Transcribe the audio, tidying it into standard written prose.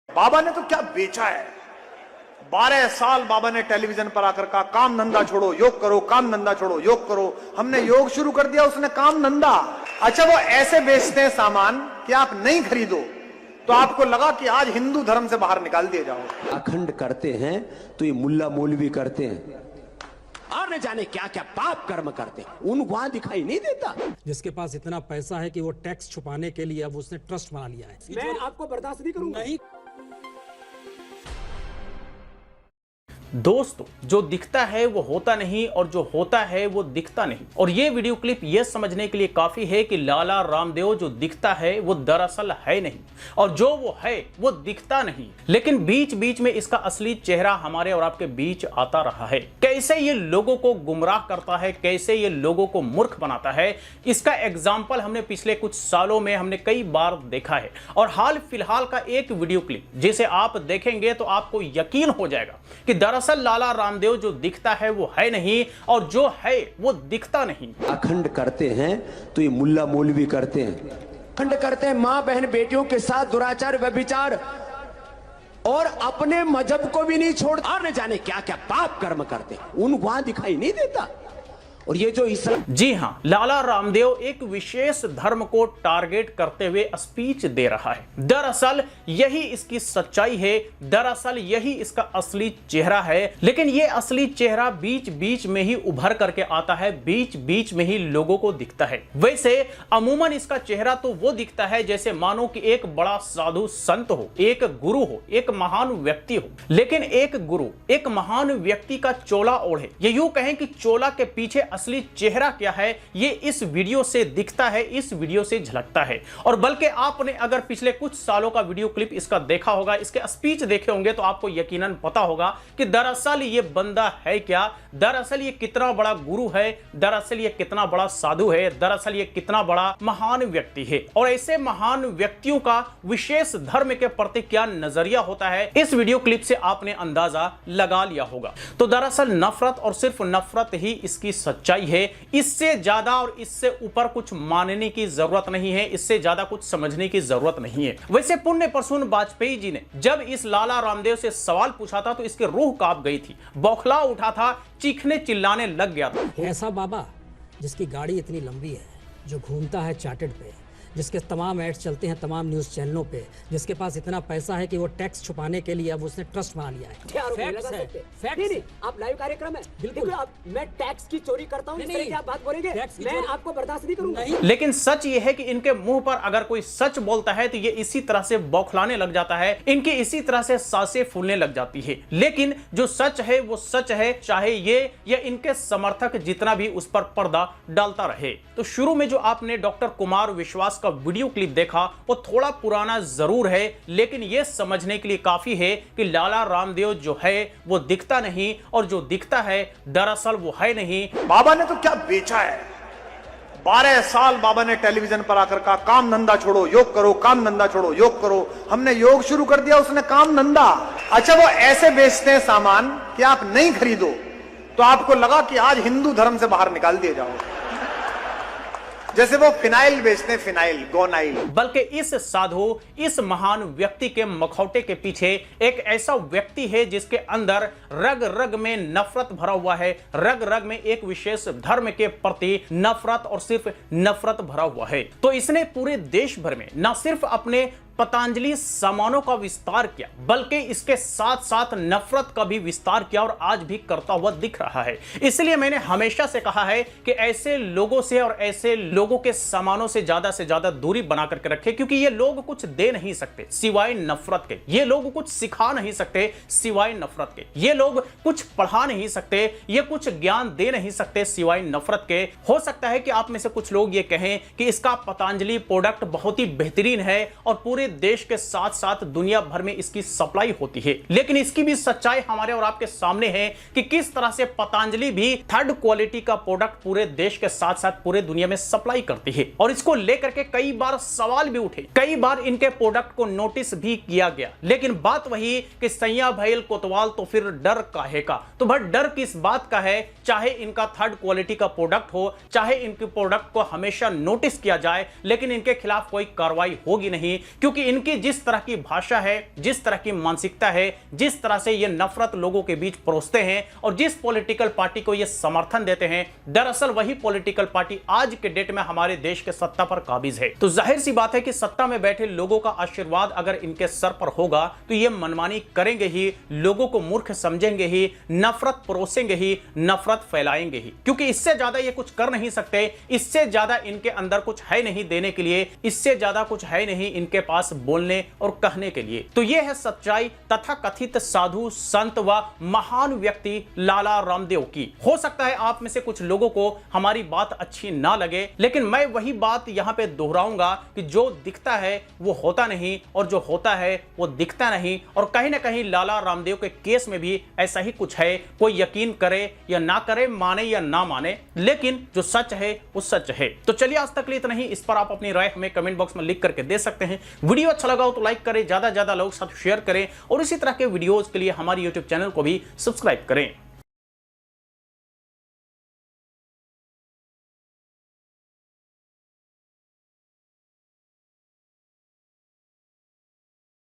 बाबा ने तो क्या बेचा है। 12 साल बाबा ने टेलीविजन पर आकर कहा काम धंधा छोड़ो योग करो, काम धंधा छोड़ो योग करो। हमने योग शुरू कर दिया, उसने काम धंधा। अच्छा, वो ऐसे बेचते हैं सामान कि आप नहीं खरीदो तो आपको लगा कि आज हिंदू धर्म से बाहर निकाल दिए जाओ। अखंड करते हैं तो ये मुल्ला मौलवी करते हैं और न जाने क्या क्या पाप कर्म करते हैं, उनको वहां दिखाई नहीं देता। जिसके पास इतना पैसा है कि वो टैक्स छुपाने के लिए अब उसने ट्रस्ट बना लिया है। मैं आपको बर्दाश्त नहीं करूंगा। नहीं। दोस्तों, जो दिखता है वो होता नहीं और जो होता है वो दिखता नहीं। और ये वीडियो क्लिप ये समझने के लिए काफी है कि लाला रामदेव जो दिखता है वो दरअसल है नहीं, और जो वो है वो दिखता नहीं, लेकिन बीच बीच में इसका असली चेहरा हमारे और आपके बीच आता रहा है। कैसे ये लोगों को गुमराह करता है, कैसे ये लोगों को मूर्ख बनाता है, इसका एग्जाम्पल हमने पिछले कुछ सालों में हमने कई बार देखा है। और हाल फिलहाल का एक वीडियो क्लिप जिसे आप देखेंगे तो आपको यकीन हो जाएगा कि दरअसल लाला रामदेव जो दिखता है वो है नहीं, और जो है वो दिखता नहीं। अखंड करते हैं तो ये मुल्ला मौलवी करते हैं। अखंड करते हैं मां बहन बेटियों के साथ दुराचार व्यभिचार, और अपने मजहब को भी नहीं छोड़, और न जाने क्या क्या पाप कर्म करते हैं, उनको वहां दिखाई नहीं देता। और ये जो इस्लाम, जी हां, लाला रामदेव एक विशेष धर्म को टारगेट करते हुए स्पीच दे रहा है। दरअसल यही इसकी सच्चाई है, दरअसल यही इसका असली चेहरा है। लेकिन ये असली चेहरा बीच बीच में ही उभर करके आता है, बीच बीच में ही लोगों को दिखता है। वैसे अमूमन इसका चेहरा तो वो दिखता है जैसे मानो कि एक बड़ा साधु संत हो, एक गुरु हो, एक महान व्यक्ति हो। लेकिन एक गुरु, एक महान व्यक्ति का चोला ओढ़े, ये यूं कहें कि चोला के पीछे असली चेहरा क्या है, ये इस वीडियो से दिखता है, इस वीडियो से झलकता है। और बल्कि आपने अगर पिछले कुछ सालों का वीडियो क्लिप इसका देखा होगा, इसके स्पीच देखे होंगे, तो आपको यकीनन पता होगा कि दरअसल ये बंदा है क्या, दरअसल ये कितना बड़ा गुरु है, दरअसल ये कितना बड़ा साधु है, दरअसल ये कितना बड़ा महान व्यक्ति है। और ऐसे महान व्यक्तियों का विशेष धर्म के प्रति क्या नजरिया होता है, इस वीडियो क्लिप से आपने अंदाजा लगा लिया होगा। तो दरअसल नफरत और सिर्फ नफरत ही इसकी सच्चाई है। इससे ज्यादा और इससे ऊपर कुछ मानने की जरूरत नहीं है, इससे ज्यादा कुछ समझने की जरूरत नहीं है। वैसे पुण्य प्रसून वाजपेयी जी ने जब इस लाला रामदेव से सवाल पूछा था तो इसके रूह कांप गई थी, बौखला उठा था, चीखने चिल्लाने लग गया था। ऐसा बाबा जिसकी गाड़ी इतनी लंबी है, जो घूमता है चार्टर्ड पे, जिसके तमाम एड्स चलते हैं तमाम न्यूज चैनलों पे, जिसके पास इतना पैसा है कि वो टैक्स छुपाने के लिए अब उसने ट्रस्ट बना लिया है। नहीं, आप लाइव कार्यक्रम है, बिल्कुल। मैं टैक्स की चोरी करता हूँ, क्या बात बोलेंगे? मैं आपको बर्दाश्त नहीं करूंगा। लेकिन सच ये है कि इनके मुंह पर अगर कोई सच बोलता है तो ये इसी तरह से बौखलाने लग जाता है, इनकी इसी तरह से सांसें फूलने लग जाती है। लेकिन जो सच है वो सच है, चाहे ये या इनके समर्थक जितना भी उस पर पर्दा डालता रहे। तो शुरू में जो आपने डॉक्टर कुमार विश्वास का वीडियो क्लिप देखा वो थोड़ा पुराना जरूर है, लेकिन यह समझने के लिए काफी है कि लाला रामदेव जो है वो दिखता नहीं, और जो दिखता है दरअसल वो है नहीं। बाबा ने तो क्या बेचा है। 12 साल बाबा ने टेलीविजन पर आकर कहा काम धंधा छोड़ो, योग करो, काम धंधा छोड़ो, योग करो। हमने योग शुरू कर दिया, उसने काम धंधा। अच्छा, वो ऐसे बेचते हैं सामान कि आप नहीं खरीदो तो आपको लगा कि आज हिंदू धर्म से बाहर निकाल दिए जाओ। जैसे वो फिनाइल बेचते हैं, फिनाइल, गोनाइल। बल्कि इस साधु, इस महान व्यक्ति के मखौटे के पीछे एक ऐसा व्यक्ति है जिसके अंदर रग रग में नफरत भरा हुआ है, रग रग में एक विशेष धर्म के प्रति नफरत और सिर्फ नफरत भरा हुआ है। तो इसने पूरे देश भर में न सिर्फ अपने पतंजलि सामानों का विस्तार किया, बल्कि इसके साथ साथ नफरत का भी विस्तार किया, और आज भी करता हुआ दिख रहा है। इसलिए मैंने हमेशा से कहा है कि ऐसे लोगों से और ऐसे लोगों के सामानों से ज्यादा दूरी बना करके रखें, क्योंकि ये लोग कुछ दे नहीं सकते सिवाय नफरत के, ये लोग कुछ सिखा नहीं सकते सिवाय नफरत के, ये लोग कुछ पढ़ा नहीं सकते, ये कुछ ज्ञान दे नहीं सकते सिवाय नफरत के। हो सकता है कि आप में से कुछ लोग ये कहें कि इसका पतंजलि प्रोडक्ट बहुत ही बेहतरीन है और पूरे देश के साथ साथ दुनिया भर में इसकी सप्लाई होती है, लेकिन इसकी भी सच्चाई हमारे और आपके सामने है कि किस तरह से पतंजलि भी थर्ड क्वालिटी का प्रोडक्ट पूरे देश के साथ साथ पूरे दुनिया में सप्लाई करती है। और इसको लेकर के कई बार सवाल भी उठे, कई बार इनके प्रोडक्ट को नोटिस भी किया गया, लेकिन बात वही कि सैया भैल कोतवाल तो फिर डर काहे का। तो भाई डर किस बात का है, चाहे इनका थर्ड क्वालिटी का प्रोडक्ट हो, चाहे इनके प्रोडक्ट को हमेशा नोटिस किया जाए, लेकिन इनके खिलाफ कोई कार्रवाई होगी नहीं, क्योंकि क्योंकि इनकी जिस तरह की भाषा है, जिस तरह की मानसिकता है, जिस तरह से ये नफरत लोगों के बीच परोसते हैं और जिस पॉलिटिकल पार्टी को ये समर्थन देते हैं, दरअसल वही पॉलिटिकल पार्टी आज के डेट में हमारे देश के सत्ता पर काबिज है। तो जाहिर सी बात है कि सत्ता में बैठे लोगों का आशीर्वाद अगर इनके सर पर होगा तो ये मनमानी करेंगे ही, लोगों को मूर्ख समझेंगे ही, नफरत परोसेंगे ही, नफरत फैलाएंगे ही, क्योंकि इससे ज्यादा ये कुछ कर नहीं सकते, इससे ज्यादा इनके अंदर कुछ है नहीं देने के लिए, इससे ज्यादा कुछ है नहीं इनके पास बोलने और कहने के लिए। तो यह है सच्चाई तथा कथित साधु संत व महान व्यक्ति लाला रामदेव की। हो सकता है आप में से कुछ लोगों को हमारी बात अच्छी ना लगे, लेकिन मैं वही बात यहां पे दोहराऊंगा कि जो दिखता है वो होता नहीं और जो होता है वो दिखता नहीं। और कहीं ना कहीं लाला रामदेव के केस में भी ऐसा ही कुछ है। कोई यकीन करे या ना करे, माने या ना माने, लेकिन जो सच है वो सच है। तो चलिए आज तक लिए इतना ही। इस पर आप अपनी राय हमें कमेंट बॉक्स में लिख करके दे सकते हैं। वीडियो अच्छा लगा हो तो लाइक करें, ज्यादा से ज्यादा लोग साथ शेयर करें और इसी तरह के वीडियोस के लिए हमारे YouTube चैनल को भी सब्सक्राइब करें।